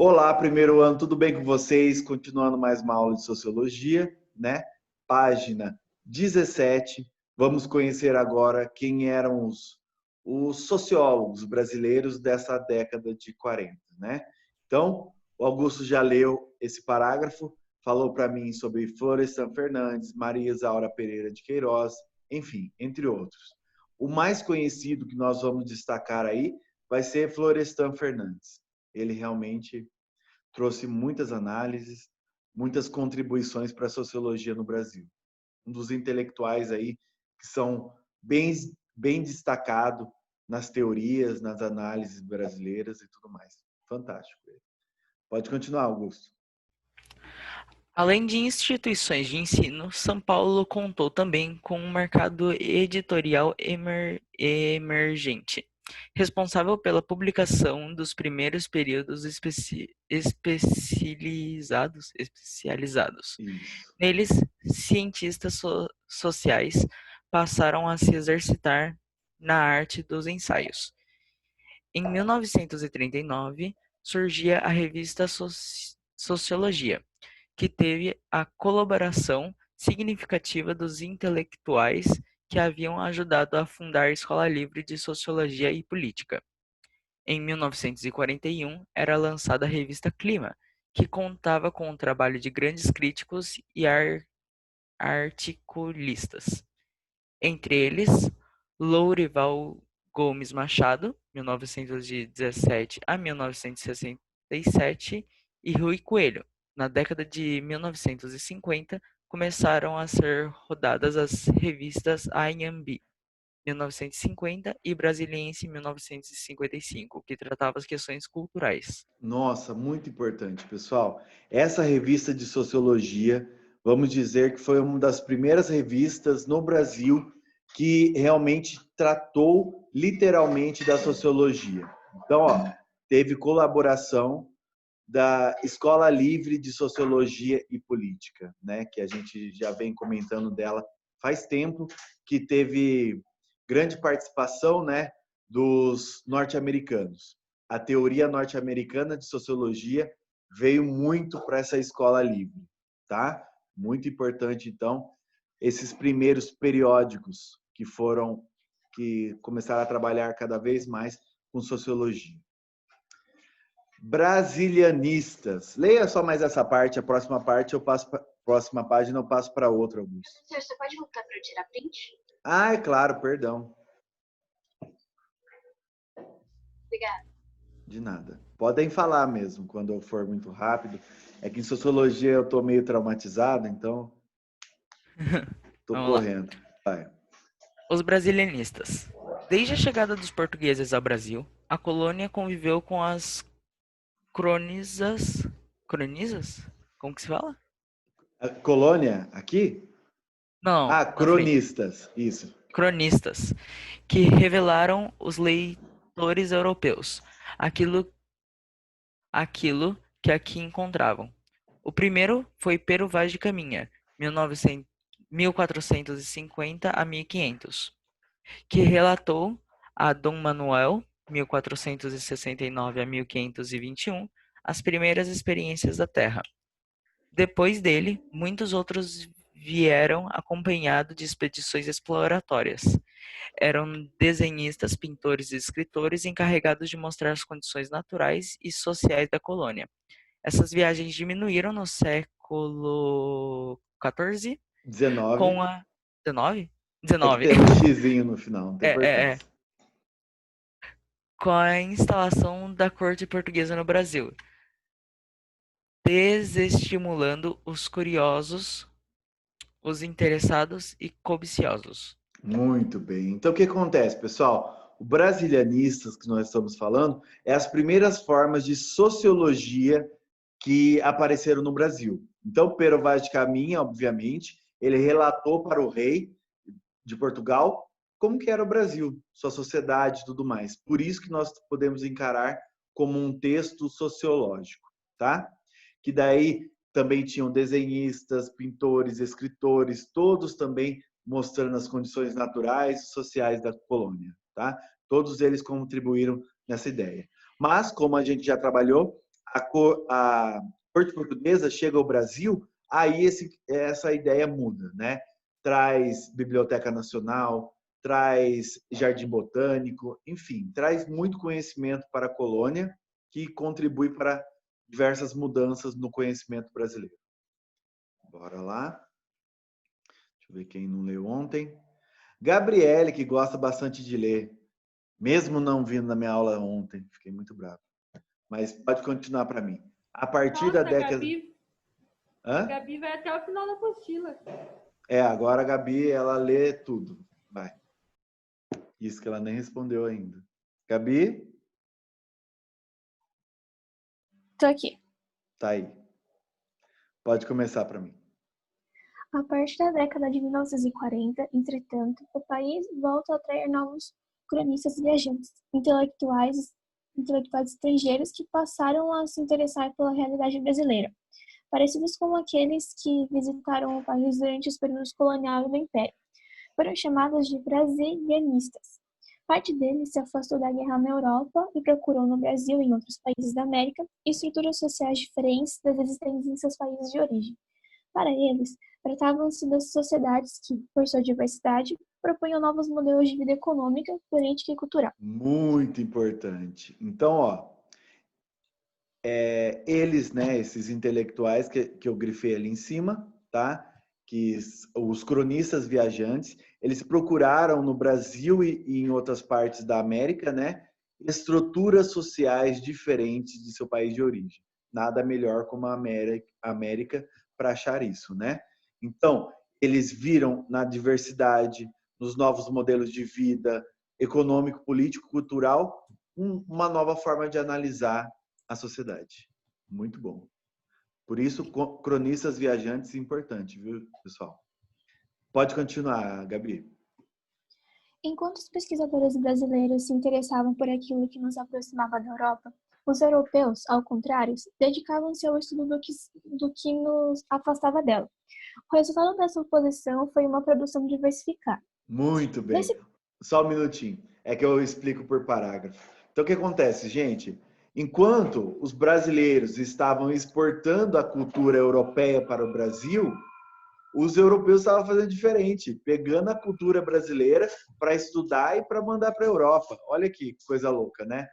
Olá, primeiro ano, tudo bem com vocês? Continuando mais uma aula de Sociologia, né? Página 17. Vamos conhecer agora quem eram os sociólogos brasileiros dessa década de 40, né? Então, o Augusto já leu esse parágrafo, falou para mim sobre Florestan Fernandes, Maria Isaura Pereira de Queiroz, enfim, entre outros. O mais conhecido que nós vamos destacar aí vai ser Florestan Fernandes. Ele realmente trouxe muitas análises, muitas contribuições para a sociologia no Brasil. Um dos intelectuais aí que são bem destacado nas teorias, nas análises brasileiras e tudo mais. Fantástico. Pode continuar, Augusto. Além de instituições de ensino, São Paulo contou também com um mercado editorial emergente, responsável pela publicação dos primeiros períodos especializados. Isso. Neles, cientistas sociais passaram a se exercitar na arte dos ensaios. Em 1939, surgia a revista Sociologia, que teve a colaboração significativa dos intelectuais que haviam ajudado a fundar a Escola Livre de Sociologia e Política. Em 1941, era lançada a revista Clima, que contava com o trabalho de grandes críticos e articulistas. Entre eles, Lourival Gomes Machado, 1917 a 1967, e Rui Coelho. Na década de 1950, começaram a ser rodadas as revistas Anhembi, 1950, e Brasiliense, 1955, que tratava as questões culturais. Nossa, muito importante, pessoal. Essa revista de sociologia, vamos dizer que foi uma das primeiras revistas no Brasil que realmente tratou literalmente da sociologia. Então, ó, teve colaboração da Escola Livre de Sociologia e Política, né, que a gente já vem comentando dela faz tempo, que teve grande participação, né, dos norte-americanos. A teoria norte-americana de sociologia veio muito para essa escola livre, tá? Muito importante, então, esses primeiros periódicos que começaram a trabalhar cada vez mais com sociologia. Brasilianistas. Leia só mais essa parte, a próxima parte eu passo para próxima página eu passo para outra, Augusto. Professor, você pode voltar para eu tirar print? Ah, é claro, perdão. Obrigada. De nada. Podem falar mesmo, quando eu for muito rápido. É que em sociologia eu estou meio traumatizado, então estou Vamos lá. correndo. Vai. Os brasilianistas. Desde a chegada dos portugueses ao Brasil, a colônia conviveu com as cronisas. Cronisas? Como que se fala? A colônia aqui? Não, Ah, na frente. cronistas. Isso. Cronistas, que revelaram os leitores europeus aquilo que aqui encontravam. O primeiro foi Pero Vaz de Caminha, 1450 a 1500, que relatou a Dom Manuel, 1469 a 1521, as primeiras experiências da Terra. Depois dele, muitos outros vieram acompanhados de expedições exploratórias. Eram desenhistas, pintores e escritores encarregados de mostrar as condições naturais e sociais da colônia. Essas viagens diminuíram no século XIV 19. com a... 19? É que 19. tem um xizinho no final, não tem É. importância. Com a instalação da corte portuguesa no Brasil, desestimulando os curiosos, os interessados e cobiciosos. Muito bem. Então, o que acontece, pessoal? O brasilianistas que nós estamos falando é as primeiras formas de sociologia que apareceram no Brasil. Então, Pero Vaz de Caminha, obviamente, ele relatou para o rei de Portugal como que era o Brasil, sua sociedade e tudo mais. Por isso que nós podemos encarar como um texto sociológico, tá? Que daí também tinham desenhistas, pintores, escritores, todos também mostrando as condições naturais e sociais da colônia, tá? Todos eles contribuíram nessa ideia. Mas, como a gente já trabalhou, a corte portuguesa chega ao Brasil, aí essa ideia muda, né? Traz Biblioteca Nacional, traz Jardim Botânico, enfim, traz muito conhecimento para a colônia que contribui para diversas mudanças no conhecimento brasileiro. Bora lá. Deixa eu ver quem não leu ontem. Gabriele, que gosta bastante de ler, mesmo não vindo na minha aula ontem, fiquei muito bravo. Mas pode continuar para mim. A partir da década... A Gabi vai até o final da apostila. Agora a Gabi, ela lê tudo. Vai. Isso que ela nem respondeu ainda. Gabi? Tô aqui. Tá aí. Pode começar para mim. A partir da década de 1940, entretanto, o país volta a atrair novos cronistas viajantes, intelectuais estrangeiros que passaram a se interessar pela realidade brasileira, parecidos com aqueles que visitaram o país durante os períodos colonial e do Império. Foram chamados de brasilianistas. Parte deles se afastou da guerra na Europa e procurou no Brasil e em outros países da América estruturas sociais diferentes das existentes em seus países de origem. Para eles, tratavam-se das sociedades que, por sua diversidade, propunham novos modelos de vida econômica, política e cultural. Muito importante. Então, eles, né, esses intelectuais que eu grifei ali em cima, tá? Que os cronistas viajantes, eles procuraram no Brasil e em outras partes da América, né, estruturas sociais diferentes de seu país de origem. Nada melhor como a América para achar isso, né? Então, eles viram na diversidade, nos novos modelos de vida, econômico, político, cultural, uma nova forma de analisar a sociedade. Muito bom. Por isso, cronistas viajantes, importante, viu, pessoal? Pode continuar, Gabi. Enquanto os pesquisadores brasileiros se interessavam por aquilo que nos aproximava da Europa, os europeus, ao contrário, dedicavam-se ao estudo do que nos afastava dela. O resultado dessa oposição foi uma produção diversificada. Muito bem. Só um minutinho. É que eu explico por parágrafo. Então, o que acontece, gente? Enquanto os brasileiros estavam exportando a cultura europeia para o Brasil, os europeus estavam fazendo diferente, pegando a cultura brasileira para estudar e para mandar para a Europa. Olha que coisa louca, né?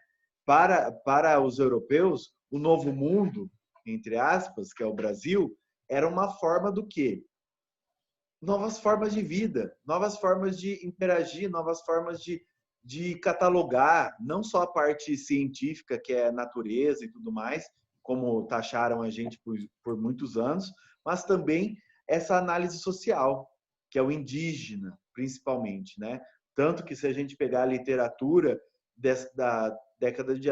Para os europeus, o novo mundo, entre aspas, que é o Brasil, era uma forma do quê? Novas formas de vida, novas formas de interagir, novas formas de catalogar, não só a parte científica, que é a natureza e tudo mais, como taxaram a gente por muitos anos, mas também essa análise social, que é o indígena, principalmente, né? Tanto que se a gente pegar a literatura da década de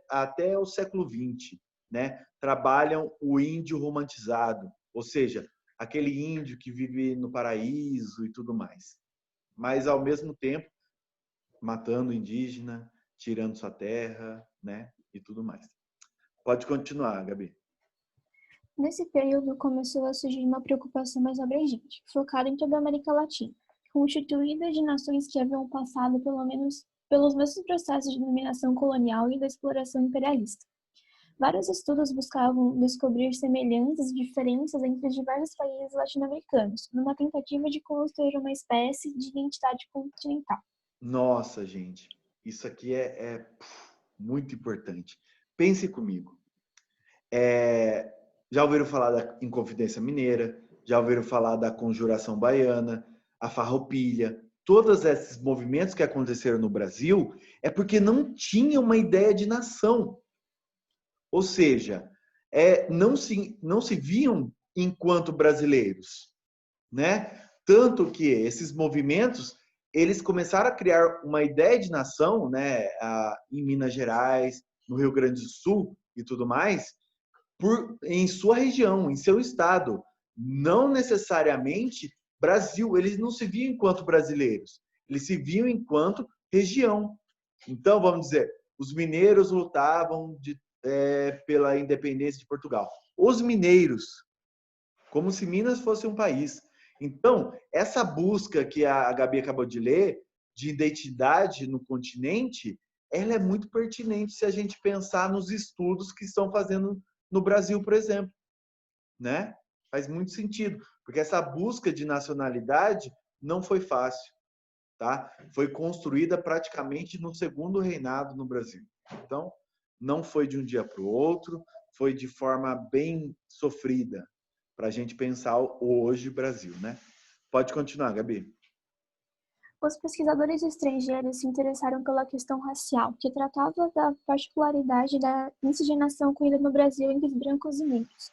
até o século XX, né? Trabalham o índio romantizado, ou seja, aquele índio que vive no paraíso e tudo mais. Mas, ao mesmo tempo, matando o indígena, tirando sua terra, né? E tudo mais. Pode continuar, Gabi. Nesse período, começou a surgir uma preocupação mais abrangente, focada em toda a América Latina, constituída de nações que haviam passado pelos mesmos processos de dominação colonial e da exploração imperialista. Vários estudos buscavam descobrir semelhanças e diferenças entre diversos países latino-americanos, numa tentativa de construir uma espécie de identidade continental. Nossa, gente, isso aqui é muito importante. Pense comigo. Já ouviram falar da Inconfidência Mineira, já ouviram falar da Conjuração Baiana, a Farroupilha, todos esses movimentos que aconteceram no Brasil é porque não tinha uma ideia de nação. Ou seja, não se viam enquanto brasileiros, né? Tanto que esses movimentos, eles começaram a criar uma ideia de nação, né? Em Minas Gerais, no Rio Grande do Sul e tudo mais, em sua região, em seu estado. Não necessariamente Brasil, eles não se viam enquanto brasileiros, eles se viam enquanto região. Então, vamos dizer, os mineiros lutavam pela independência de Portugal. Os mineiros, como se Minas fosse um país. Então, essa busca que a Gabi acabou de ler, de identidade no continente, ela é muito pertinente se a gente pensar nos estudos que estão fazendo no Brasil, por exemplo, né? Faz muito sentido, porque essa busca de nacionalidade não foi fácil, tá? Foi construída praticamente no segundo reinado no Brasil. Então, não foi de um dia para o outro, foi de forma bem sofrida para a gente pensar o hoje Brasil, né? Pode continuar, Gabi. Os pesquisadores estrangeiros se interessaram pela questão racial, que tratava da particularidade da miscigenação ocorrida no Brasil entre brancos e negros.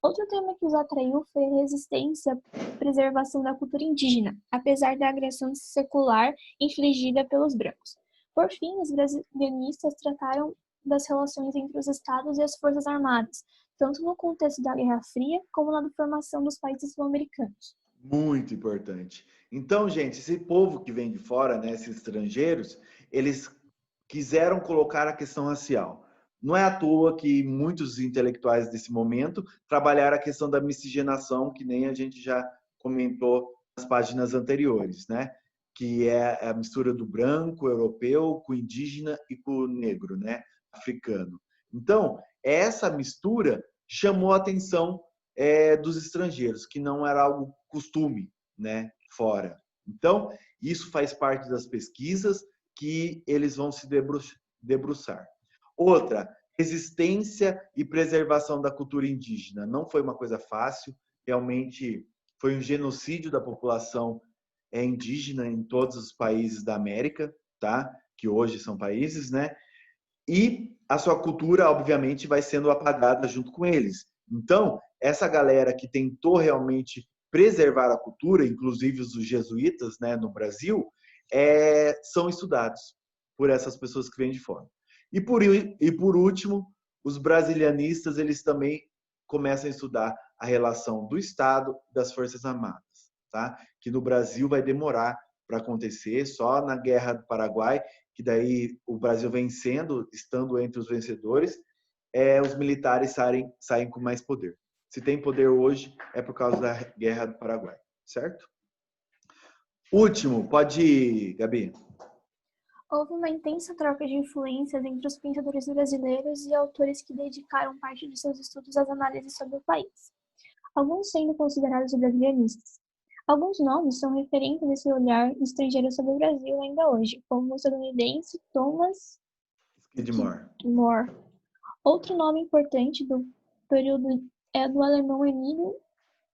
Outro tema que os atraiu foi a resistência à preservação da cultura indígena, apesar da agressão secular infligida pelos brancos. Por fim, os brasilianistas trataram das relações entre os estados e as forças armadas, tanto no contexto da Guerra Fria como na formação dos países sul-americanos. Muito importante. Então, gente, esse povo que vem de fora, né, esses estrangeiros, eles quiseram colocar a questão racial. Não é à toa que muitos intelectuais desse momento trabalharam a questão da miscigenação, que nem a gente já comentou nas páginas anteriores, né? Que é a mistura do branco, europeu, com o indígena e com o negro, né? Africano. Então, essa mistura chamou a atenção dos estrangeiros, que não era algo costume, né? Fora. Então, isso faz parte das pesquisas que eles vão se debruçar. Outra, resistência e preservação da cultura indígena. Não foi uma coisa fácil, realmente foi um genocídio da população indígena em todos os países da América, tá? Que hoje são países, né? E a sua cultura, obviamente, vai sendo apagada junto com eles. Então, essa galera que tentou realmente preservar a cultura, inclusive os jesuítas, né, no Brasil, são estudados por essas pessoas que vêm de fora. E por último, os brasilianistas, eles também começam a estudar a relação do Estado e das Forças Armadas, tá? Que no Brasil vai demorar para acontecer, só na Guerra do Paraguai, que daí o Brasil vencendo, estando entre os vencedores, os militares saem com mais poder. Se tem poder hoje, é por causa da Guerra do Paraguai, certo? Último, pode ir, Gabi. Houve uma intensa troca de influências entre os pensadores brasileiros e autores que dedicaram parte de seus estudos às análises sobre o país, alguns sendo considerados brasilianistas. Alguns nomes são referentes desse olhar estrangeiro sobre o Brasil ainda hoje, como o estadunidense Thomas Skidmore. Outro nome importante do período é do alemão Emílio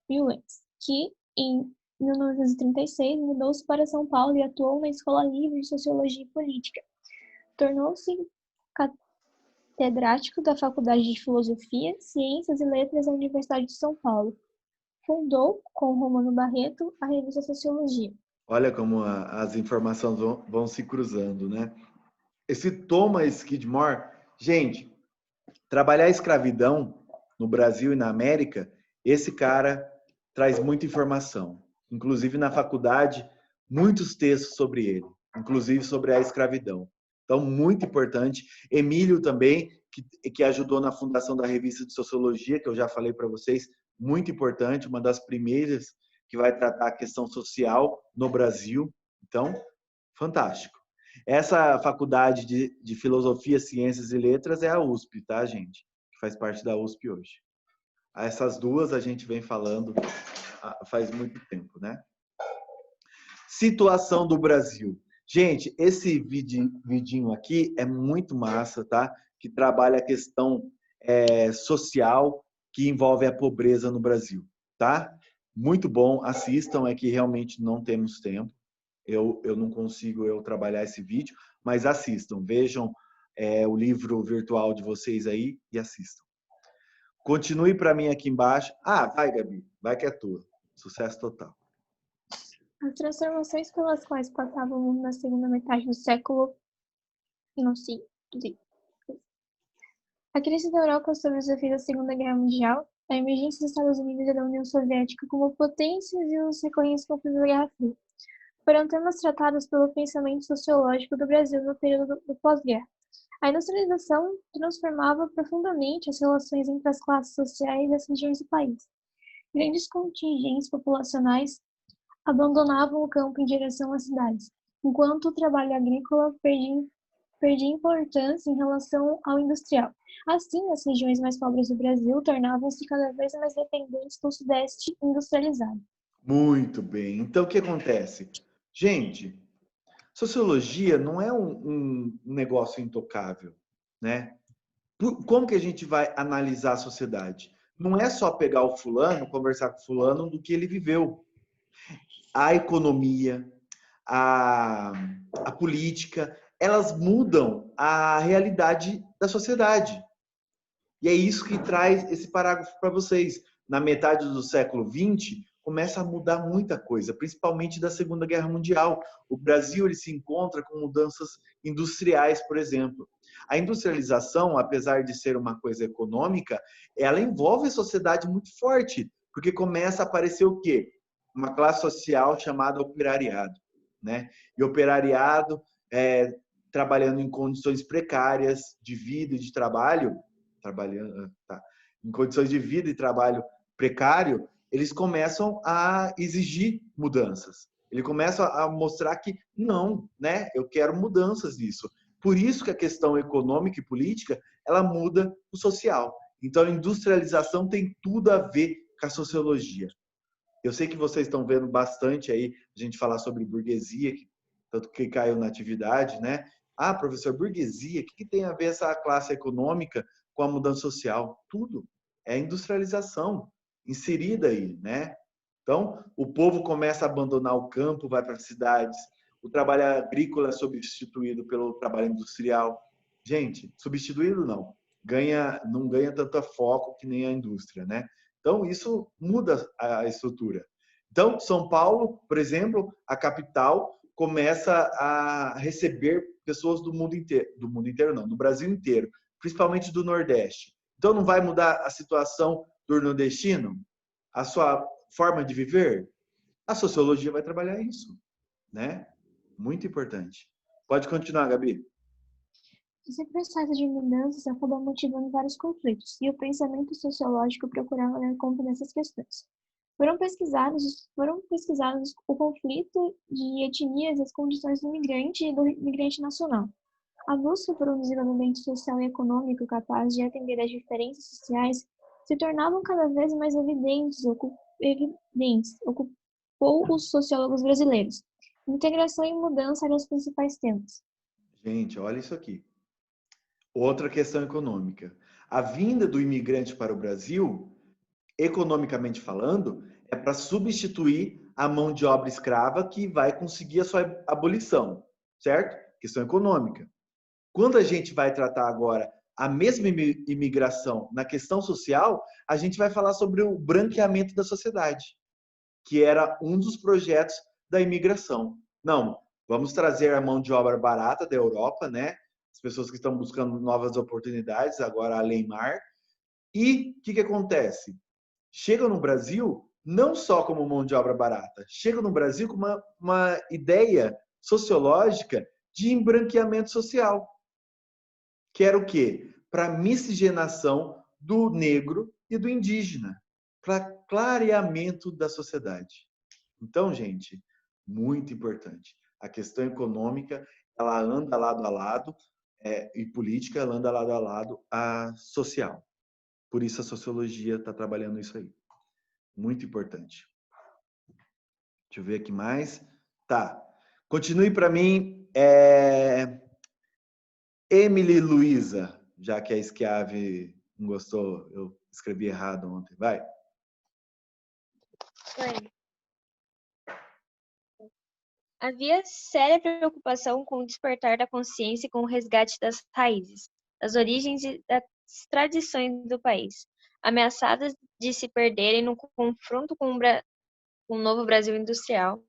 Willems, que, em 1936, mudou-se para São Paulo e atuou na Escola Livre de Sociologia e Política. Tornou-se catedrático da Faculdade de Filosofia, Ciências e Letras da Universidade de São Paulo. Fundou, com Romano Barreto, a revista Sociologia. Olha como as informações vão se cruzando, né? Esse Thomas Skidmore, gente, trabalhar a escravidão no Brasil e na América, esse cara traz muita informação. Inclusive na faculdade, muitos textos sobre ele, inclusive sobre a escravidão. Então, muito importante. Emílio também, que ajudou na fundação da revista de Sociologia, que eu já falei para vocês, muito importante, uma das primeiras que vai tratar a questão social no Brasil. Então, fantástico. Essa faculdade de Filosofia, Ciências e Letras é a USP, tá, gente? Que faz parte da USP hoje. Essas duas a gente vem falando faz muito tempo, né? Situação do Brasil. Gente, esse vidinho aqui é muito massa, tá? Que trabalha a questão social que envolve a pobreza no Brasil, tá? Muito bom, assistam, é que realmente não temos tempo. Eu não consigo trabalhar esse vídeo, mas assistam, vejam o livro virtual de vocês aí e assistam. Continue para mim aqui embaixo. Vai, Gabi, vai que é tua. Sucesso total. As transformações pelas quais passava o mundo na segunda metade do século a crise da Europa sob os desafios da Segunda Guerra Mundial, a emergência dos Estados Unidos e da União Soviética como potências e os recorrentes conflitos da Guerra Fria foram temas tratados pelo pensamento sociológico do Brasil no período do pós-guerra. A industrialização transformava profundamente as relações entre as classes sociais e as regiões do país. Grandes contingentes populacionais abandonavam o campo em direção às cidades, enquanto o trabalho agrícola perdia importância em relação ao industrial. Assim, as regiões mais pobres do Brasil tornavam-se cada vez mais dependentes do Sudeste industrializado. Muito bem. Então, o que acontece? Gente, sociologia não é um negócio intocável, né? Como que a gente vai analisar a sociedade? Não é só pegar o fulano, conversar com o fulano do que ele viveu. A economia, a política, elas mudam a realidade da sociedade. E é isso que traz esse parágrafo para vocês. Na metade do século XX, começa a mudar muita coisa, principalmente da Segunda Guerra Mundial. O Brasil ele se encontra com mudanças industriais, por exemplo. A industrialização, apesar de ser uma coisa econômica, ela envolve a sociedade muito forte, porque começa a aparecer o quê? Uma classe social chamada operariado, né? E operariado, trabalhando em condições precárias de vida e de trabalho, em condições de vida e trabalho precário, eles começam a exigir mudanças. Eles começam a mostrar que não, né? Eu quero mudanças nisso. Por isso que a questão econômica e política, ela muda o social. Então, a industrialização tem tudo a ver com a sociologia. Eu sei que vocês estão vendo bastante aí a gente falar sobre burguesia, tanto que caiu na atividade, né? Ah, professor, burguesia, o que tem a ver essa classe econômica com a mudança social? Tudo. É a industrialização inserida aí, né? Então, o povo começa a abandonar o campo, vai para as cidades, o trabalho agrícola é substituído pelo trabalho industrial. Gente, substituído não. Não ganha tanto foco que nem a indústria, né? Então, isso muda a estrutura. Então, São Paulo, por exemplo, a capital, começa a receber pessoas do mundo inteiro não, do Brasil inteiro, principalmente do Nordeste. Então, não vai mudar a situação do nordestino? A sua forma de viver? A sociologia vai trabalhar isso, né? Muito importante. Pode continuar, Gabi. Esse processo de mudanças acaba motivando vários conflitos, e o pensamento sociológico procurava dar conta dessas questões. Foram pesquisados o conflito de etnias e as condições do imigrante e do imigrante nacional. A busca por um desenvolvimento social e econômico capaz de atender às diferenças sociais se tornavam cada vez mais evidentes, ocupou os sociólogos brasileiros. Integração e mudança eram os principais temas. Gente, olha isso aqui. Outra questão econômica. A vinda do imigrante para o Brasil, economicamente falando, é para substituir a mão de obra escrava que vai conseguir a sua abolição, certo? Questão econômica. Quando a gente vai tratar agora a mesma imigração na questão social, a gente vai falar sobre o branqueamento da sociedade, que era um dos projetos da imigração. Não, vamos trazer a mão de obra barata da Europa, né? As pessoas que estão buscando novas oportunidades, agora a Lei Mar. E o que acontece? Chegam no Brasil não só como mão de obra barata, chegam no Brasil com uma ideia sociológica de embranqueamento social. Que era o quê? Para miscigenação do negro e do indígena, para clareamento da sociedade. Então, gente, muito importante. A questão econômica, ela anda lado a lado, e política, ela anda lado a lado a social. Por isso a sociologia está trabalhando isso aí. Muito importante. Deixa eu ver aqui mais. Tá. Continue para mim. Emily Luiza, já que a Schiave não gostou, eu escrevi errado ontem. Vai. Oi. Havia séria preocupação com o despertar da consciência e com o resgate das raízes, das origens e das tradições do país, ameaçadas de se perderem no confronto com o novo Brasil industrial.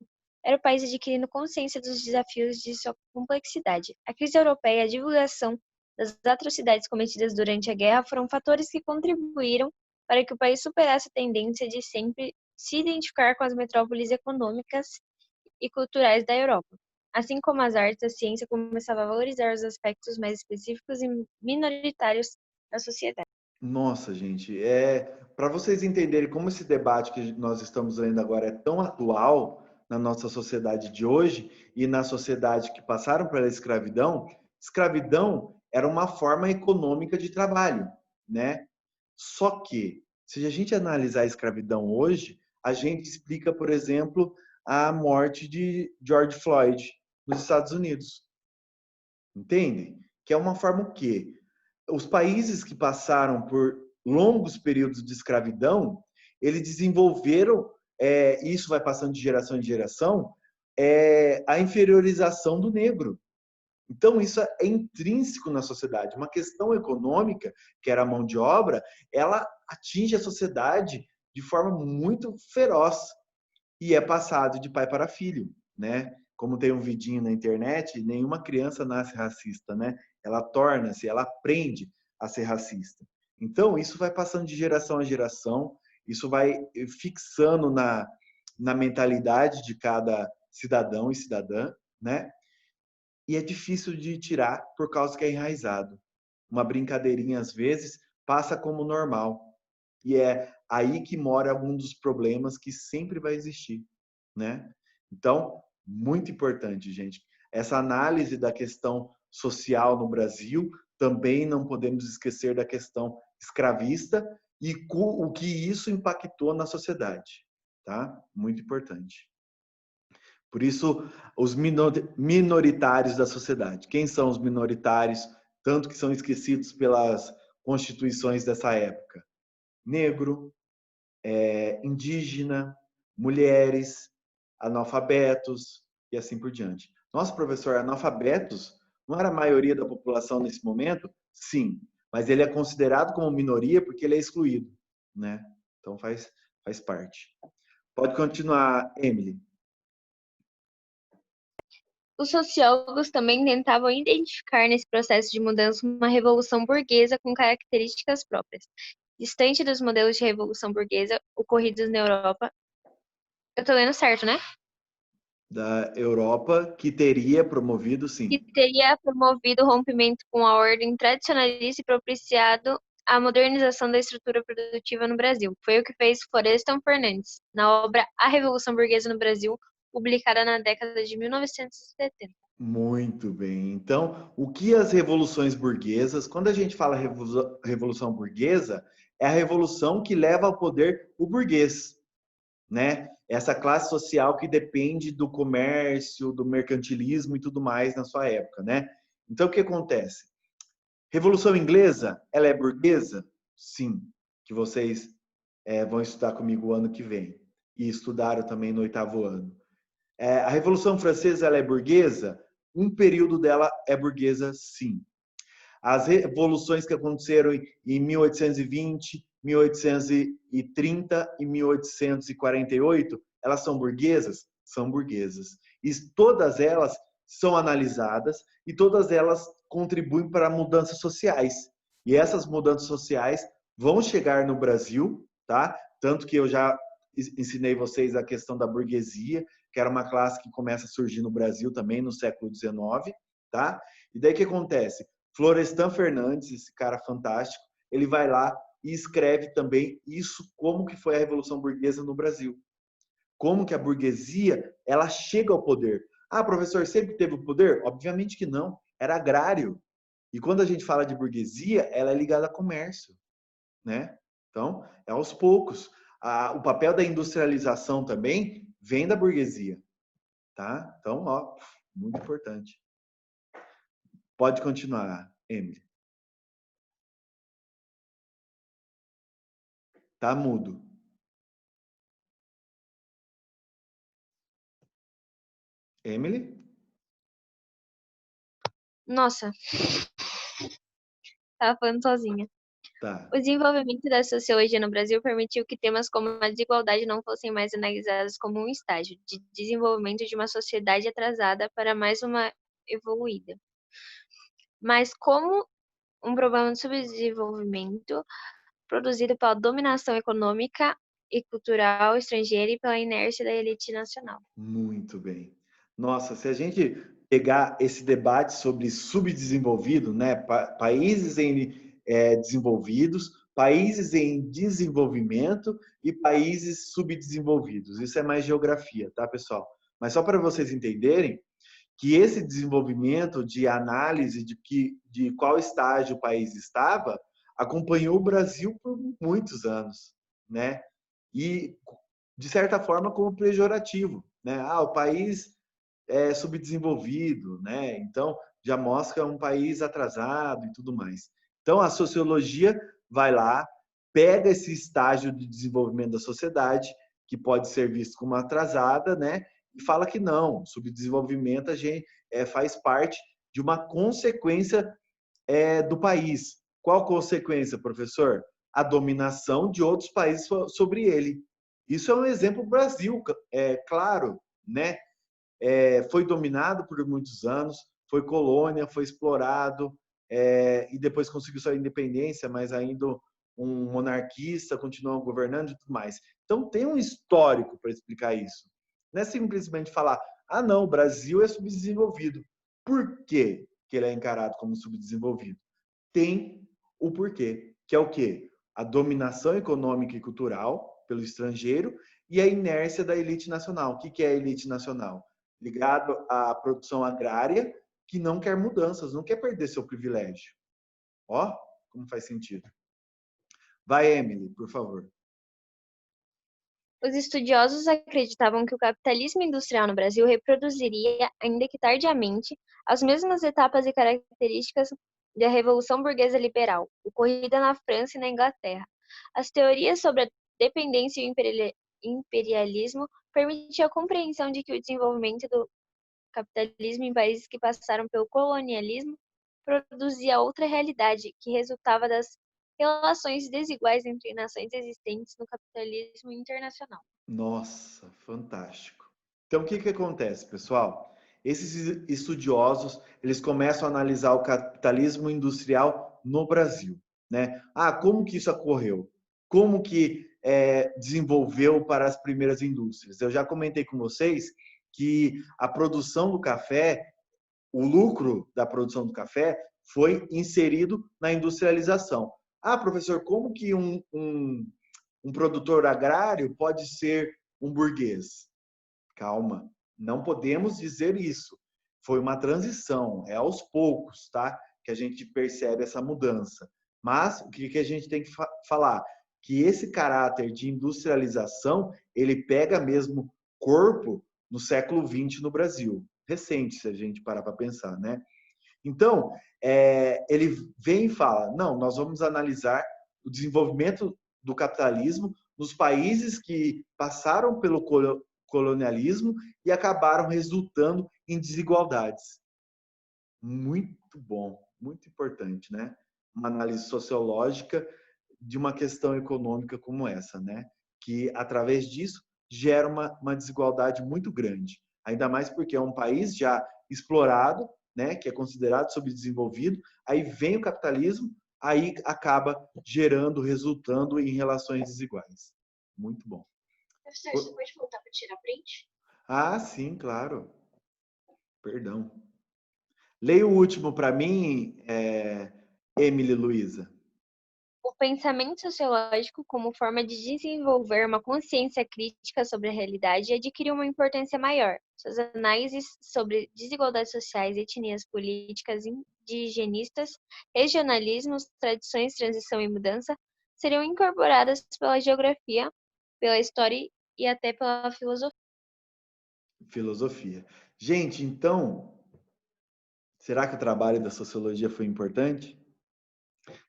Era o país adquirindo consciência dos desafios de sua complexidade. A crise europeia e a divulgação das atrocidades cometidas durante a guerra foram fatores que contribuíram para que o país superasse a tendência de sempre se identificar com as metrópoles econômicas e culturais da Europa. Assim como as artes, a ciência começava a valorizar os aspectos mais específicos e minoritários da sociedade. Nossa, gente, para vocês entenderem como esse debate que nós estamos lendo agora é tão atual na nossa sociedade de hoje e na sociedade que passaram pela escravidão, escravidão era uma forma econômica de trabalho, né? Só que, se a gente analisar a escravidão hoje, a gente explica, por exemplo, a morte de George Floyd nos Estados Unidos. Entende? Que é uma forma o quê? Os países que passaram por longos períodos de escravidão, eles desenvolveram, isso vai passando de geração em geração, a inferiorização do negro. Então, isso é intrínseco na sociedade. Uma questão econômica, que era a mão de obra, ela atinge a sociedade de forma muito feroz e é passado de pai para filho, né? Como tem um vidinho na internet, nenhuma criança nasce racista, né? Ela torna-se, ela aprende a ser racista. Então, isso vai passando de geração a geração, isso vai fixando na mentalidade de cada cidadão e cidadã, né? E é difícil de tirar por causa que é enraizado. Uma brincadeirinha, às vezes, passa como normal. E é aí que mora algum dos problemas que sempre vai existir, né? Então, muito importante, gente. Essa análise da questão social no Brasil, também não podemos esquecer da questão escravista e o que isso impactou na sociedade, tá? Muito importante. Por isso, os minoritários da sociedade. Quem são os minoritários, tanto que são esquecidos pelas constituições dessa época? Negro, indígena, mulheres, analfabetos e assim por diante. Nosso professor, analfabetos não era a maioria da população nesse momento? Sim, mas ele é considerado como minoria porque ele é excluído, né? Então faz parte. Pode continuar, Emily. Os sociólogos também tentavam identificar nesse processo de mudança uma revolução burguesa com características próprias, distante dos modelos de revolução burguesa ocorridos na Europa. Eu tô lendo certo, né? Da Europa, que teria promovido, sim. Que teria promovido o rompimento com a ordem tradicionalista e propiciado a modernização da estrutura produtiva no Brasil. Foi o que fez Florestan Fernandes, na obra A Revolução Burguesa no Brasil, publicada na década de 1970. Muito bem. Então, o que as revoluções burguesas, quando a gente fala revolução burguesa, é a revolução que leva ao poder o burguês, né? Essa classe social que depende do comércio, do mercantilismo e tudo mais na sua época, né? Então, o que acontece? Revolução Inglesa, ela é burguesa? Sim, que vocês vão estudar comigo o ano que vem. E estudaram também no 8º ano. A Revolução Francesa, ela é burguesa? Um período dela é burguesa, sim. As revoluções que aconteceram em 1820, 1830 e 1848, elas são burguesas? São burguesas. E todas elas são analisadas e todas elas contribuem para mudanças sociais. E essas mudanças sociais vão chegar no Brasil, tá? Tanto que eu já ensinei vocês a questão da burguesia, que era uma classe que começa a surgir no Brasil também no século XIX, tá? E daí o que acontece? Florestan Fernandes, esse cara fantástico, ele vai lá e escreve também isso, como que foi a Revolução Burguesa no Brasil. Como que a burguesia, ela chega ao poder. Ah, professor, sempre teve o poder? Obviamente que não, era agrário. E quando a gente fala de burguesia, ela é ligada a comércio, né? Então, é aos poucos. O papel da industrialização também vem da burguesia, tá? Então, ó, muito importante. Pode continuar, Emily. Tá mudo. Emily? Nossa, tava falando sozinha. Tá. O desenvolvimento da sociologia no Brasil permitiu que temas como a desigualdade não fossem mais analisados como um estágio de desenvolvimento de uma sociedade atrasada para mais uma evoluída, mas como um problema de subdesenvolvimento produzido pela dominação econômica e cultural estrangeira e pela inércia da elite nacional. Muito bem. Nossa, se a gente pegar esse debate sobre subdesenvolvido, né, países desenvolvidos, países em desenvolvimento e países subdesenvolvidos. Isso é mais geografia, tá, pessoal? Mas só para vocês entenderem que esse desenvolvimento de análise de qual estágio o país estava acompanhou o Brasil por muitos anos, né? E, de certa forma, como pejorativo, né? Ah, o país é subdesenvolvido, né? Então, já mostra um país atrasado e tudo mais. Então, a sociologia vai lá, pega esse estágio de desenvolvimento da sociedade, que pode ser visto como atrasada, né? E fala que não, o subdesenvolvimento faz parte de uma consequência do país. Qual consequência, professor? A dominação de outros países sobre ele. Isso é um exemplo Brasil, claro, né? Foi dominado por muitos anos, foi colônia, foi explorado, e depois conseguiu sua independência, mas ainda um monarquista continuou governando e tudo mais. Então tem um histórico para explicar isso. Não é simplesmente falar, ah não, o Brasil é subdesenvolvido. Por quê que ele é encarado como subdesenvolvido? Tem o porquê, que é o quê? A dominação econômica e cultural pelo estrangeiro e a inércia da elite nacional. O que é a elite nacional? Ligado à produção agrária, que não quer mudanças, não quer perder seu privilégio. Ó, como faz sentido. Vai, Emily, por favor. Os estudiosos acreditavam que o capitalismo industrial no Brasil reproduziria, ainda que tardiamente, as mesmas etapas e características da Revolução Burguesa Liberal, ocorrida na França e na Inglaterra. As teorias sobre a dependência e o imperialismo permitiam a compreensão de que o desenvolvimento do capitalismo em países que passaram pelo colonialismo produzia outra realidade, que resultava das relações desiguais entre nações existentes no capitalismo internacional. Nossa, fantástico. Então, o que acontece, pessoal? Esses estudiosos, eles começam a analisar o capitalismo industrial no Brasil, né? Ah, como que isso ocorreu? Como que desenvolveu para as primeiras indústrias? Eu já comentei com vocês que a produção do café, o lucro da produção do café foi inserido na industrialização. Ah, professor, como que um produtor agrário pode ser um burguês? Calma, não podemos dizer isso. Foi uma transição, é aos poucos, tá? Que a gente percebe essa mudança. Mas o que a gente tem que falar? Que esse caráter de industrialização, ele pega mesmo corpo no século XX no Brasil. Recente, se a gente parar para pensar, né? Então, ele vem e fala, não, nós vamos analisar o desenvolvimento do capitalismo nos países que passaram pelo colonialismo e acabaram resultando em desigualdades. Muito bom, muito importante, né? Uma análise sociológica de uma questão econômica como essa, né? Que, através disso, gera uma desigualdade muito grande. Ainda mais porque é um país já explorado, né? Que é considerado subdesenvolvido, aí vem o capitalismo, aí acaba gerando, resultando em relações desiguais. Muito bom. Professor, você pode voltar para tirar print? Ah, sim, claro. Perdão. Leia o último para mim, Emily Luísa. O pensamento sociológico, como forma de desenvolver uma consciência crítica sobre a realidade, adquiriu uma importância maior. Suas análises sobre desigualdades sociais, etnias políticas, indigenistas, regionalismos, tradições, transição e mudança seriam incorporadas pela geografia, pela história e até pela filosofia. Filosofia. Gente, então, será que o trabalho da sociologia foi importante?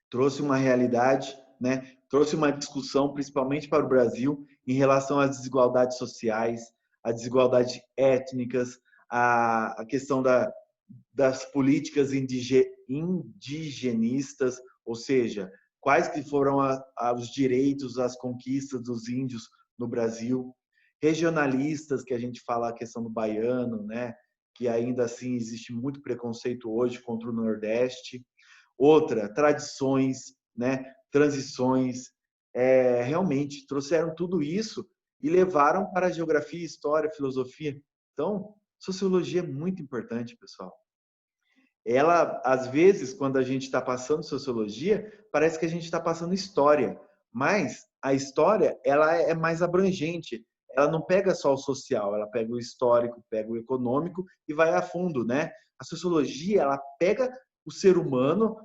Trouxe uma realidade, né? Trouxe uma discussão, principalmente para o Brasil, em relação às desigualdades sociais, às desigualdades étnicas, a questão das políticas indigenistas, ou seja, quais que foram os direitos, as conquistas dos índios no Brasil, regionalistas, que a gente fala a questão do baiano, né? Que ainda assim existe muito preconceito hoje contra o Nordeste. Outra, tradições, né? Transições, realmente trouxeram tudo isso e levaram para a geografia, história, filosofia. Então, sociologia é muito importante, pessoal. Ela, às vezes, quando a gente está passando sociologia, parece que a gente está passando história, mas a história ela é mais abrangente, ela não pega só o social, ela pega o histórico, pega o econômico e vai a fundo, né? A sociologia, ela pega o ser humano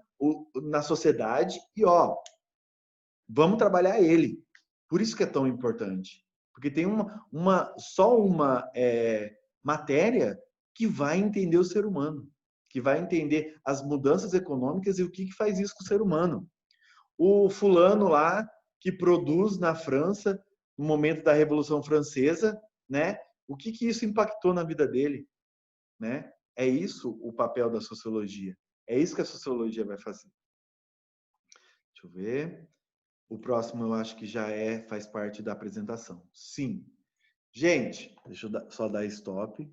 na sociedade e, ó, vamos trabalhar ele. Por isso que é tão importante. Porque tem só uma matéria que vai entender o ser humano, que vai entender as mudanças econômicas e o que faz isso com o ser humano. O fulano lá que produz na França, no momento da Revolução Francesa, né? O que isso impactou na vida dele, né? É isso o papel da sociologia. É isso que a sociologia vai fazer. Deixa eu ver. O próximo eu acho que já faz parte da apresentação. Sim. Gente, deixa eu só dar stop.